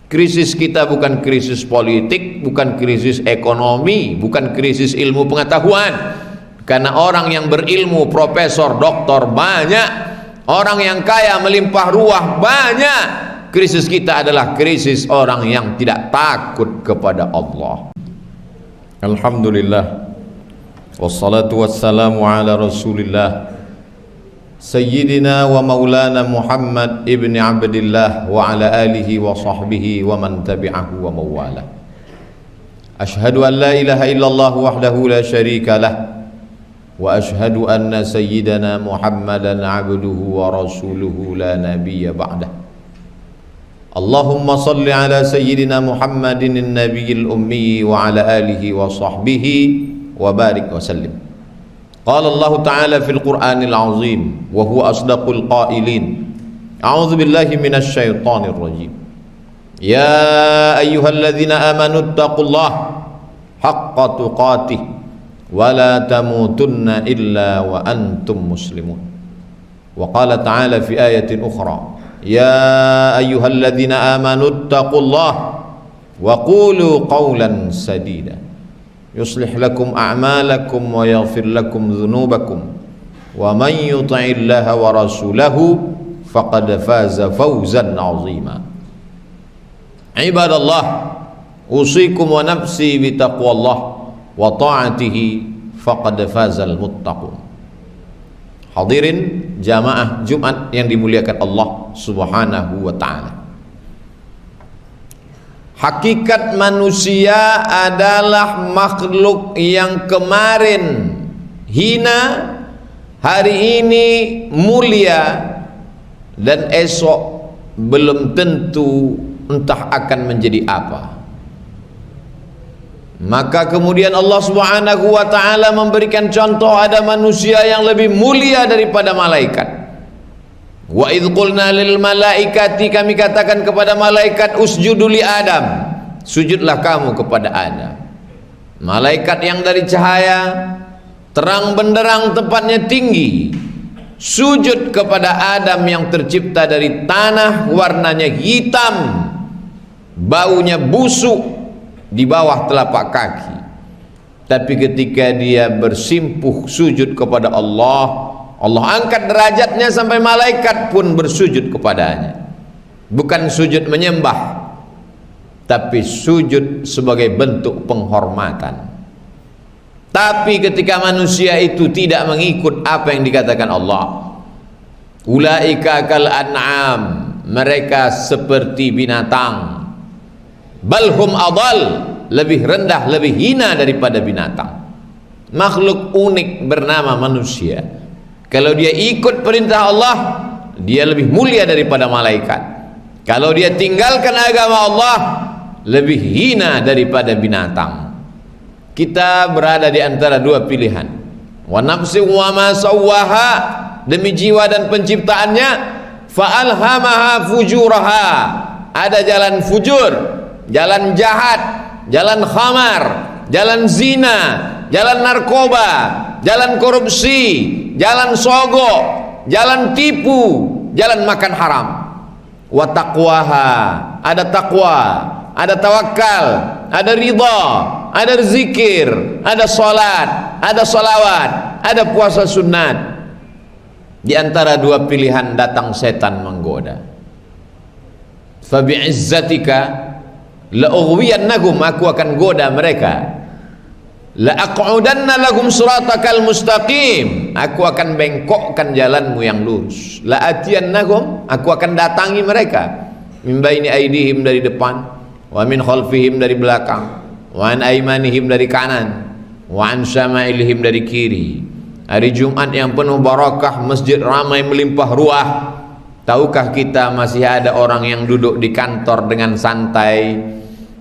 Krisis kita bukan krisis politik, bukan krisis ekonomi, bukan krisis ilmu pengetahuan. Karena orang yang berilmu, profesor, doktor banyak, orang yang kaya melimpah ruah banyak. Krisis kita adalah krisis orang yang tidak takut kepada Allah. Alhamdulillah, wassalatu wassalamu ala Rasulillah Sayyidina wa maulana Muhammad ibn Abdillah wa ala alihi wa sahbihi wa man tabi'ahu wa mawala. Ashhadu an la ilaha illallah wahdahu la syarika lah wa ashhadu anna sayyidana Muhammadan abduhu wa rasuluhu la nabiyya ba'dah. Allahumma salli ala sayyidina Muhammadin an-nabiyil ummi wa ala alihi wa sahbihi wa barik wa sallim. Qala Allah Ta'ala fil Qur'anil Azim wa huwa asdaqul qailin. A'udzu billahi minasy syaithanir rajim. Ya ayyuhalladzina amanu taqullaha haqqa tuqatih wa la tamutunna illa wa antum muslimun. Wa qala ta'ala fi ayatin ukhra, ya ayyuhalladzina amanu taqullaha wa qulu qawlan sadida yuslih lakum a'malakum wa yaghfir lakum dhunubakum wa man yuti'illaha wa rasulahu faqad faza fawzan 'azima. Ibadallah, usikum wa nafsi bi taqwallah wa ta'atihi faqad fazal muttaqun. Hadirin jamaah Jumat yang dimuliakan Allah Subhanahu wa ta'ala. Hakikat manusia adalah makhluk yang kemarin hina, hari ini mulia, dan esok belum tentu entah akan menjadi apa. Maka kemudian Allah Subhanahu wa ta'ala memberikan contoh, ada manusia yang lebih mulia daripada malaikat. Wa idh qulna lil malaikati, kami katakan kepada malaikat, usjudu li Adam, sujudlah kamu kepada Adam. Malaikat yang dari cahaya, terang benderang, tempatnya tinggi, sujud kepada Adam yang tercipta dari tanah, warnanya hitam, baunya busuk di bawah telapak kaki. Tapi ketika dia bersimpuh sujud kepada Allah, Allah angkat derajatnya sampai malaikat pun bersujud kepadanya. Bukan sujud menyembah, tapi sujud sebagai bentuk penghormatan. Tapi ketika manusia itu tidak mengikut apa yang dikatakan Allah, ulaika kal an'am, mereka seperti binatang, balhum adal, lebih rendah, lebih hina daripada binatang. Makhluk unik bernama manusia, kalau dia ikut perintah Allah, dia lebih mulia daripada malaikat. Kalau dia tinggalkan agama Allah, lebih hina daripada binatang. Kita berada di antara dua pilihan. Wa nafsi wa ma sawwaha, demi jiwa dan penciptaannya, fa alhamaha fujuraha, ada jalan fujur, jalan jahat, jalan khamar, jalan zina, jalan narkoba, jalan korupsi, jalan sogok, jalan tipu, jalan makan haram. Wa taqwaha, ada takwa, ada tawakal, ada ridha, ada zikir, ada salat, ada salawat, ada puasa sunat. Di antara dua pilihan datang setan menggoda. Fa bi'izzatika la ughwiyannahum, aku akan goda mereka. La aq'udanna lahum siratakal mustaqim, aku akan bengkokkan jalanmu yang lurus. La atiyannahum, aku akan datangi mereka. Min baini aidihim, dari depan, wa min khalfihim, dari belakang, wa an aymanihim, dari kanan, wa an syama'ilihim, dari kiri. Hari Jumat yang penuh barakah, masjid ramai melimpah ruah. Tahukah kita masih ada orang yang duduk di kantor dengan santai,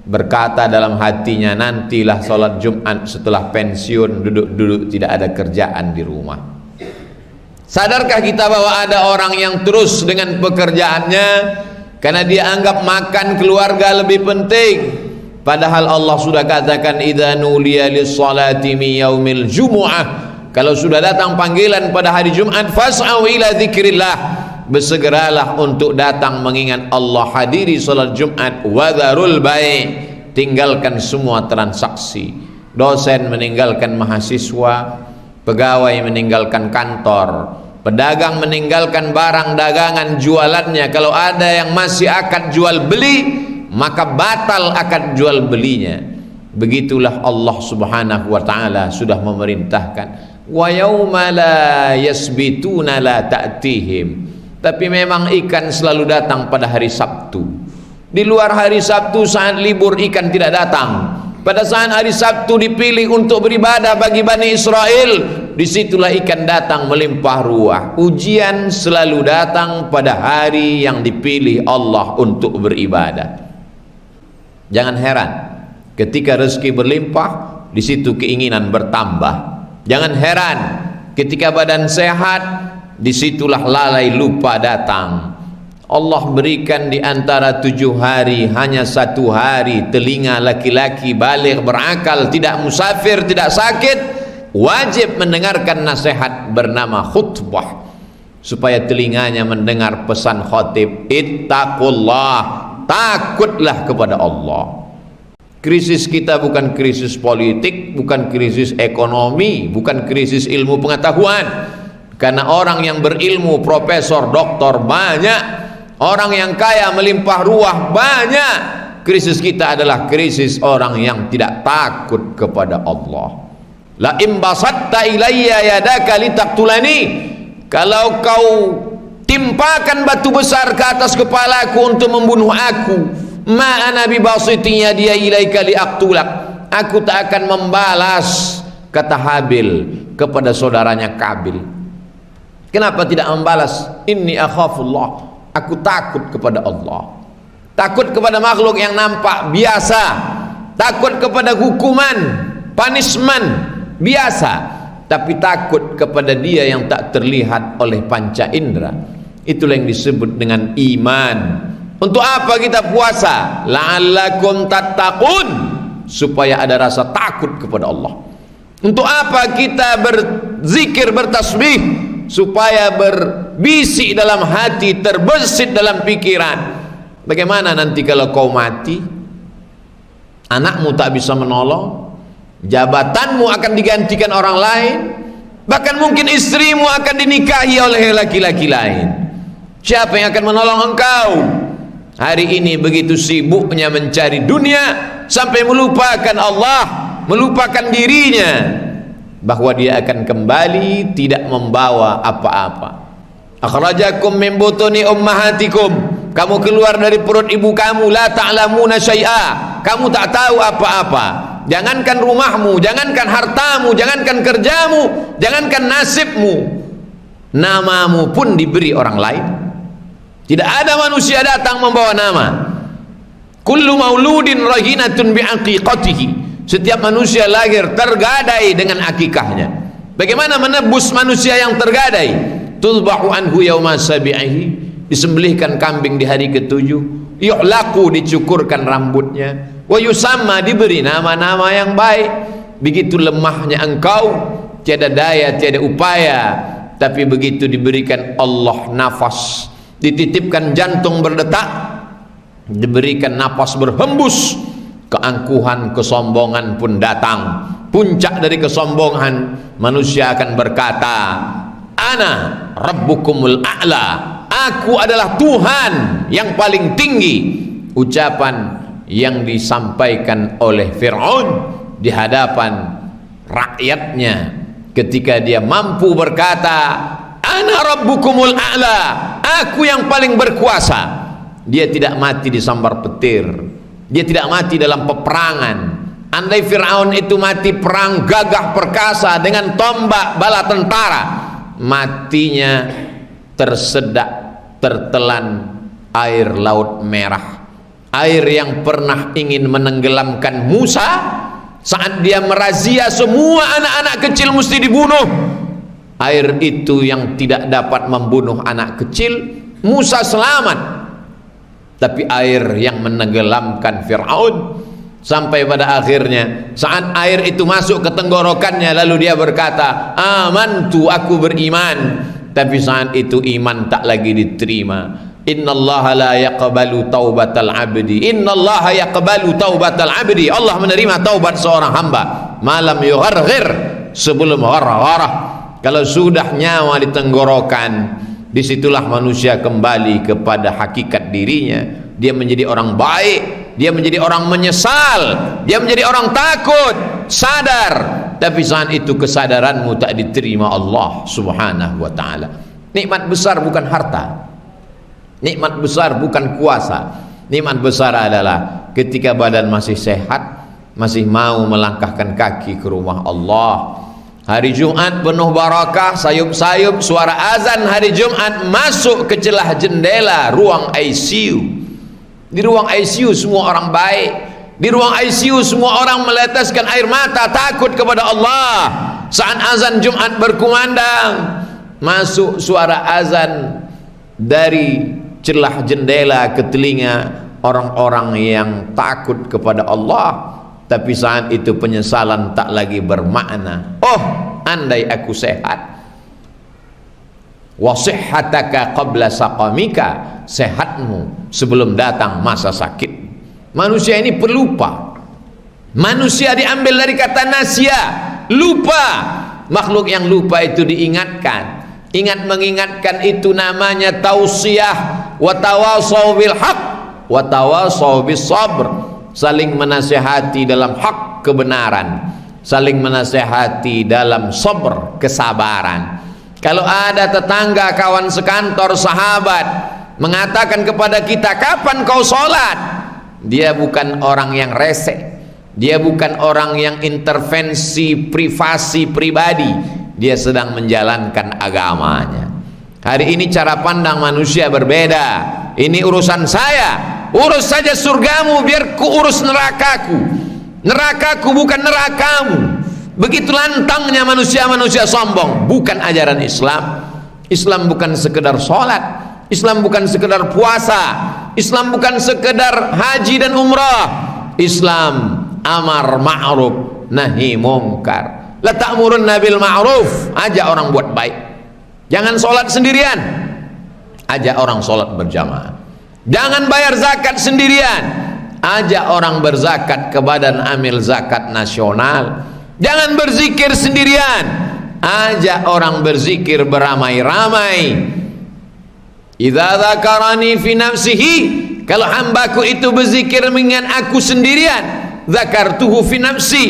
berkata dalam hatinya, nantilah sholat Jumat setelah pensiun, duduk-duduk tidak ada kerjaan di rumah. Sadarkah kita bahwa ada orang yang terus dengan pekerjaannya karena dia anggap makan keluarga lebih penting, padahal Allah sudah katakan, idza nuliya lis-salati min yaumil jumu'ah, kalau sudah datang panggilan pada hari Jumat, fas'au ila dzikrillah, bersegeralah untuk datang mengingat Allah, hadiri salat Jumat, wadharul bai', tinggalkan semua transaksi. Dosen meninggalkan mahasiswa, pegawai meninggalkan kantor, pedagang meninggalkan barang dagangan jualannya. Kalau ada yang masih akad jual beli, maka batal akad jual belinya. Begitulah Allah Subhanahu wa taala sudah memerintahkan, wa yauma la yasbituna la ta'tihim. Tapi memang ikan selalu datang pada hari Sabtu. Di luar hari Sabtu saat libur ikan tidak datang. Pada saat hari Sabtu dipilih untuk beribadah bagi Bani Israel, disitulah ikan datang melimpah ruah. Ujian selalu datang pada hari yang dipilih Allah untuk beribadah. Jangan heran ketika rezeki berlimpah, di situ keinginan bertambah. Jangan heran ketika badan sehat, disitulah lalai lupa datang. Allah berikan di antara 7 hari hanya 1 hari telinga laki-laki baligh berakal, tidak musafir, tidak sakit, wajib mendengarkan nasihat bernama khutbah, supaya telinganya mendengar pesan khatib, ittaqullah, takutlah kepada Allah. Krisis kita bukan krisis politik, bukan krisis ekonomi, bukan krisis ilmu pengetahuan, karena orang yang berilmu, profesor, doktor banyak, orang yang kaya melimpah ruah banyak. Krisis kita adalah krisis orang yang tidak takut kepada Allah. La imbasatta ilayya yadaka litaqtulani, kalau kau timpakan batu besar ke atas kepalaku untuk membunuh aku, ma ana bibasiti yadiya ilaika liaqtulak, aku tak akan membalas, kata Habil kepada saudaranya Kabil. Kenapa tidak membalas? Inni akhafullah, aku takut kepada Allah. Takut kepada makhluk yang nampak biasa, takut kepada hukuman, punishment biasa, tapi takut kepada Dia yang tak terlihat oleh panca indera. Itulah yang disebut dengan iman. Untuk apa kita puasa? La'allakum tattaqun, supaya ada rasa takut kepada Allah. Untuk apa kita berzikir, bertasbih? Supaya berbisik dalam hati, terbesit dalam pikiran. Bagaimana nanti kalau kau mati, anakmu tak bisa menolong, jabatanmu akan digantikan orang lain, bahkan mungkin istrimu akan dinikahi oleh laki-laki lain. Siapa yang akan menolong engkau? Hari ini begitu sibuknya mencari dunia sampai melupakan Allah, melupakan dirinya, bahwa dia akan kembali tidak membawa apa-apa. Akhrajakum min butuni ummahatikum, kamu keluar dari perut ibu kamu, la ta'lamuna syai'a, kamu tak tahu apa-apa. Jangankan rumahmu, jangankan hartamu, jangankan kerjamu, jangankan nasibmu, namamu pun diberi orang lain. Tidak ada manusia datang membawa nama. Kullu mauludin rahinatun bi'aqiqatihi, setiap manusia lahir tergadai dengan akikahnya. Bagaimana menebus manusia yang tergadai? Tudbahu anhu yauma sabi'ihi, disembelihkan kambing di hari ke-7, yu'laqu, dicukurkan rambutnya, wa yusamma, diberi nama-nama yang baik. Begitu lemahnya engkau, tiada daya, tiada upaya, tapi begitu diberikan Allah nafas, dititipkan jantung berdetak, diberikan nafas berhembus, keangkuhan, kesombongan pun datang. Puncak dari kesombongan, manusia akan berkata, ana rabbukumul a'la, aku adalah Tuhan yang paling tinggi. Ucapan yang disampaikan oleh Fir'aun di hadapan rakyatnya ketika dia mampu berkata, ana rabbukumul a'la, aku yang paling berkuasa. Dia tidak mati disambar petir, dia tidak mati dalam peperangan. Andai Fir'aun itu mati perang gagah perkasa dengan tombak bala tentara, matinya tersedak, tertelan air laut merah. Air yang pernah ingin menenggelamkan Musa saat dia merazia semua anak-anak kecil mesti dibunuh. Air itu yang tidak dapat membunuh anak kecil, Musa selamat. Tapi air yang menenggelamkan Fir'aun, sampai pada akhirnya saat air itu masuk ke tenggorokannya, lalu dia berkata, amantu, aku beriman, tapi saat itu iman tak lagi diterima. Innallaha la yaqbalu taubatal abdi, innallaha yaqbalu taubatal abdi, Allah menerima taubat seorang hamba malam yugharghir, sebelum ghargharah. Kalau sudah nyawa di tenggorokan, disitulah manusia kembali kepada hakikat dirinya. Dia menjadi orang baik, dia menjadi orang menyesal, dia menjadi orang takut, sadar. Tapi saat itu kesadaranmu tak diterima Allah subhanahu wa ta'ala. Nikmat besar bukan harta, nikmat besar bukan kuasa. Nikmat besar adalah ketika badan masih sehat, masih mau melangkahkan kaki ke rumah Allah. Hari Jumat penuh barakah, sayup-sayup suara azan hari Jumat masuk ke celah jendela ruang ICU. Di ruang ICU semua orang baik, di ruang ICU semua orang meleteskan air mata takut kepada Allah. Saat azan Jumat berkumandang, masuk suara azan dari celah jendela ke telinga orang-orang yang takut kepada Allah. Tapi saat itu penyesalan tak lagi bermakna. Oh, andai aku sehat. Wa sihhataka qabla saqamika, sehatmu sebelum datang masa sakit. Manusia ini pelupa. Manusia diambil dari kata nasya, lupa. Makhluk yang lupa itu diingatkan. Ingat mengingatkan itu namanya tausiyah. Wa tawasaw bil haq wa tawasaw bis sabr. Saling menasihati dalam hak kebenaran, saling menasihati dalam sabar kesabaran. Kalau ada tetangga, kawan sekantor, sahabat mengatakan kepada kita, kapan kau sholat? Dia bukan orang yang resek, dia bukan orang yang intervensi privasi pribadi, dia sedang menjalankan agamanya. Hari ini cara pandang manusia berbeda. Ini urusan saya, urus saja surgamu, biar ku urus nerakaku. Nerakaku bukan nerakamu. Begitu lantangnya manusia-manusia sombong. Bukan ajaran Islam. Islam bukan sekedar sholat, Islam bukan sekedar puasa, Islam bukan sekedar haji dan umrah. Islam amar ma'ruf nahi mungkar. La ta'murunna bil ma'ruf, ajak orang buat baik. Jangan sholat sendirian, ajak orang sholat berjamaah. Jangan bayar zakat sendirian, ajak orang berzakat ke badan amil zakat nasional. Jangan berzikir sendirian, ajak orang berzikir beramai-ramai. Idza dzakarani fi nafsihi, kalau hambaku itu berzikir mengingat aku sendirian, dzakartuhu fi nafsi,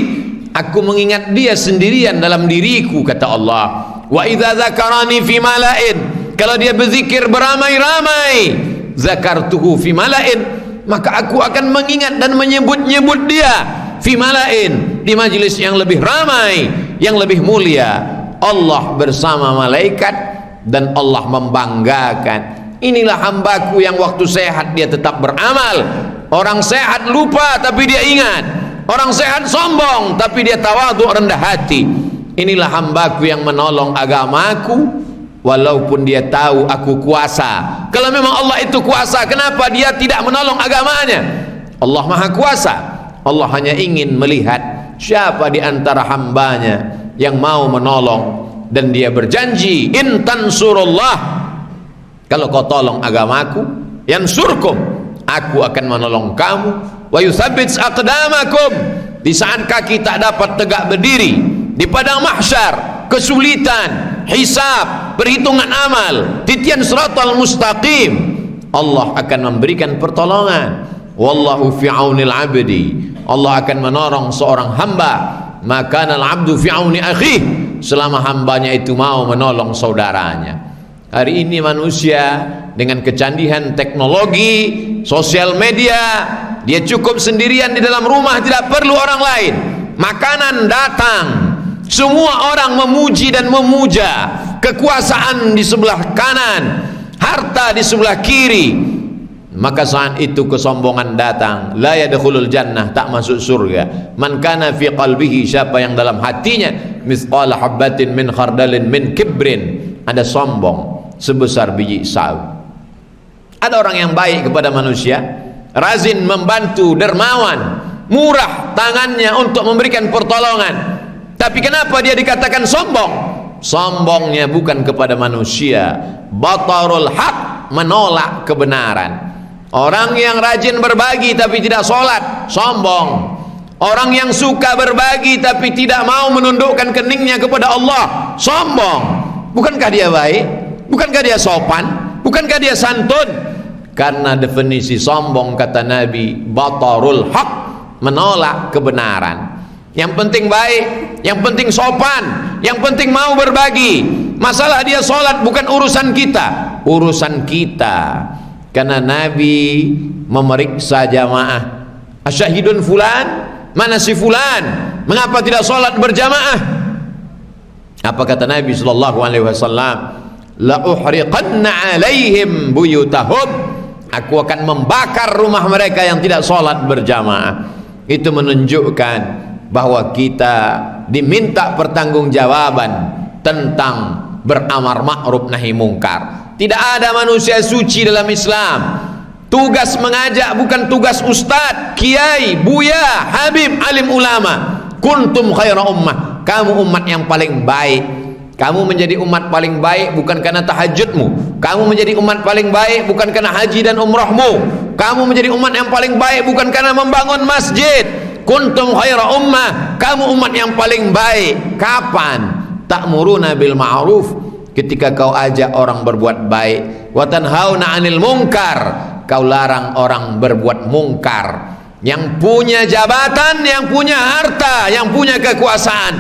aku mengingat dia sendirian dalam diriku, kata Allah. Wa idza dzakarani fi mala'in, kalau dia berzikir beramai-ramai, zakartuhu fi mala'in, maka aku akan mengingat dan menyebut-nyebut dia fi mala'in, di majelis yang lebih ramai, yang lebih mulia. Allah bersama malaikat dan Allah membanggakan. Inilah hambaku yang waktu sehat dia tetap beramal. Orang sehat lupa tapi dia ingat, orang sehat sombong tapi dia tawadhu, rendah hati. Inilah hambaku yang menolong agamaku walaupun dia tahu aku kuasa. Kalau memang Allah itu kuasa, kenapa dia tidak menolong agamanya? Allah maha kuasa. Allah hanya ingin melihat siapa di antara hambanya yang mau menolong. Dan dia berjanji, in tansurullah, kalau kau tolong agamaku, yansurkum, aku akan menolong kamu. Wa yuthabbits aqdamakum, di saat kaki tak dapat tegak berdiri di padang mahsyar, kesulitan, hisab, perhitungan amal, titian siratal mustaqim, Allah akan memberikan pertolongan. Wallahu fi aunil abdi, Allah akan menolong seorang hamba. Maka al abdu fi auni akhih, selama hambanya itu mau menolong saudaranya. Hari ini manusia dengan kecanggihan teknologi, sosial media, dia cukup sendirian di dalam rumah, tidak perlu orang lain. Makanan datang, semua orang memuji dan memuja, kekuasaan di sebelah kanan, harta di sebelah kiri. Maka saat itu kesombongan datang. La yadkhulul jannah, tak masuk surga. Man kana fi qalbihi, siapa yang dalam hatinya mithqala habbatin min khardalin min kibrin, ada sombong sebesar biji sawi. Ada orang yang baik kepada manusia, razin, membantu, dermawan, murah tangannya untuk memberikan pertolongan. Tapi kenapa dia dikatakan sombong? sombongnya bukan kepada manusia. Batarul haq, menolak kebenaran. Orang yang rajin berbagi tapi tidak sholat, sombong. Orang yang suka berbagi tapi tidak mau menundukkan keningnya kepada Allah, sombong. Bukankah dia baik? Bukankah dia sopan? Bukankah dia santun? Karena definisi sombong kata Nabi, batarul haq, menolak kebenaran. Yang penting baik, yang penting sopan, yang penting mau berbagi. Masalah dia sholat bukan urusan kita, urusan kita. Karena Nabi memeriksa jamaah. Asyahidun fulan, mana si fulan? Mengapa tidak sholat berjamaah? Apa kata Nabi sallallahu alaihi wasallam? La uhriqanna alaihim buyutahum. Aku akan membakar rumah mereka yang tidak sholat berjamaah. Itu menunjukkan bahwa kita diminta pertanggungjawaban tentang beramar ma'ruf nahi mungkar. Tidak ada manusia suci dalam Islam. Tugas mengajak bukan tugas ustadz, kiai, buya, habib, alim ulama. Kuntum khaira ummah, kamu umat yang paling baik. Kamu menjadi umat paling baik bukan karena tahajudmu. Kamu menjadi umat paling baik bukan karena haji dan umrahmu. Kamu menjadi umat yang paling baik bukan karena membangun masjid. Kuntum khaira ummah, kamu umat yang paling baik. Kapan? Ta'muruna bil ma'ruf, ketika kau ajak orang berbuat baik. Wa tanhauna 'anil munkar, kau larang orang berbuat mungkar. Yang punya jabatan, yang punya harta, yang punya kekuasaan,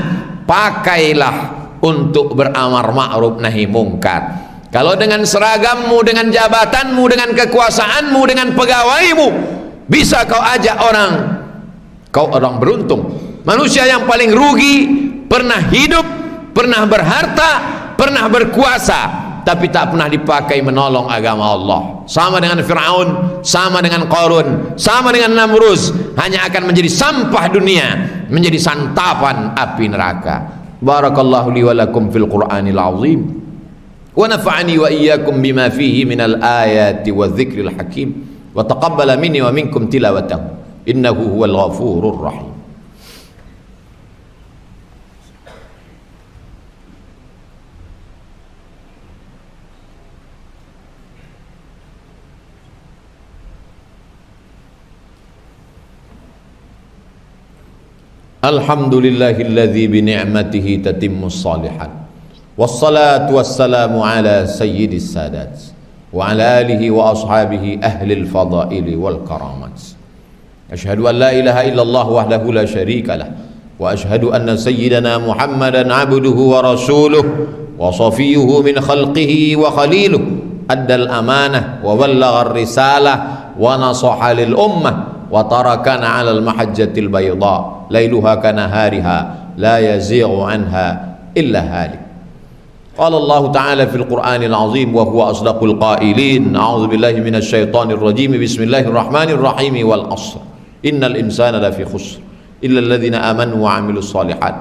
pakailah untuk beramar ma'ruf nahi mungkar. Kalau dengan seragammu, dengan jabatanmu, dengan kekuasaanmu, dengan pegawaimu bisa kau ajak orang, kau orang beruntung. Manusia yang paling rugi, pernah hidup, pernah berharta, pernah berkuasa, tapi tak pernah dipakai menolong agama Allah. Sama dengan Fir'aun, sama dengan Qarun, sama dengan Namrus, hanya akan menjadi sampah dunia, menjadi santapan api neraka. Barakallahu li wa lakum fil Qur'anil azim wa nafa'ani wa iyyakum bima fihi minal ayati wa dzikril hakim wa taqabbala minni wa minkum tilawatahu innahu huwal ghafurur rahim. Alhamdulillahilladzi bi ni'matihi tatimmus shalihat. Wassalatu wassalamu ala sayyidis sadat wa ala alihi wa ashabihi ahlil fadaili wal karamat. Asyhadu an la ilaha illallah wahdahu la syarika lah wa asyhadu anna sayyidana Muhammadan abduhu wa rasuluh wa safiyuhu min khalqihi wa khaliluh. Addal amanah wa ballagha ar-risalah wa nasaha lil ummah wa tarakana 'alal mahajjatil bayda lailuha kanahariha la yazighu anha illa halik. Qala Allah Ta'ala fil Qur'anil azim wa huwa asdaqul qailin. A'udzu billahi minasy syaithanir rajim. Bismillahirrahmanirrahim. Wal 'ashr. Innal insana lafi khusr illa alladhina amanu wa 'amilus shalihat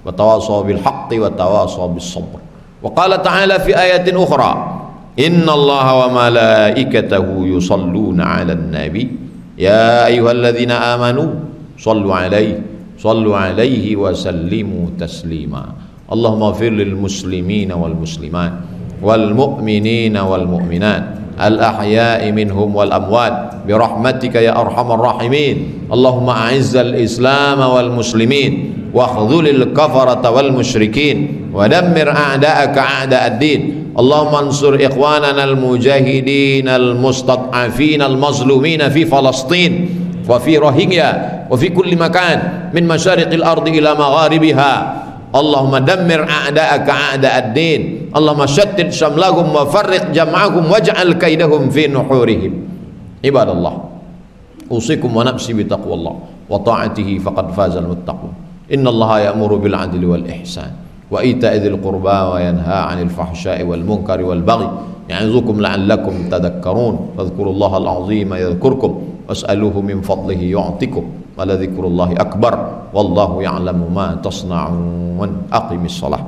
wa tawassaw bil haqqi wa tawassaw bis sabr. Wa qala ta'ala fi ayatin ukhra. Innallaha wa malaikatahu yusalluna 'alan nabi. Ya ayyuhalladzina amanu sallu 'alaihi wa sallimu taslima. Allahumma ighfir lil muslimina wal muslimat wal mu'minina wal mu'minat al ahya'i minhum wal amwat bi rahmatika ya arhamar rahimin. Allahumma a'izzal islam wal muslimin wa khudhulil kafarata wal musyrikin wa dammir a'da'aka a'da'ad din. Allahumma ansur ikhwanana al mujahidin al mustad'afin al mazlumin fi Falastin wa fi Rohingya wa fi kulli makan min masyariqil ardi ila magharibiha. Allahumma dammir a'da'aka a'da'ad din. Allahumma syattid syamlahum wa farriq jam'ahum waj'al kaidahum fi nuhurihim. Ibadallah, usikum wa nafsi bi taqwallah wa ta'atihi faqad fazal muttaqun. Innallaha ya'muru bil 'adli wal ihsan wa ita'i dzil qurba wa yanha 'anil fahsya'i wal munkari wal baghi ya'izukum la'allakum tadhakkarun. Fadhkurullaha al-'azima yadhkurkum was'aluhu min fadlihi yu'tikum. Wala dzikrullahi akbar wallahu ya'lamu ma tasna'un. Aqimis shalah.